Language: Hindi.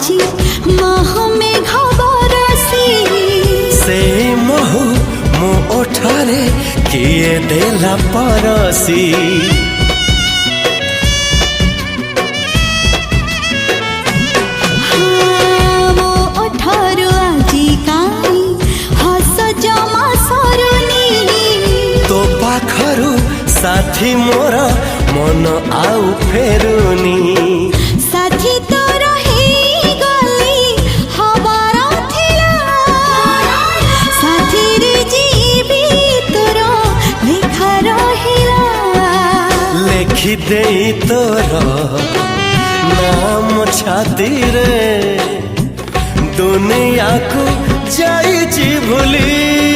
আজি মাহ মেঘ বরসি से महु मो ओठारे किए देला परसी মো ওঠরু আজি কাই হস জমা সরুনি तो पाखरु साथी मोर मन आउ फेरुनी साथी तोर हे गली हबार थिला साथी रे जीवी तोर लिखा रहिला लेखि देई तोर नाम छाती रे दुनिया को जाई भूली।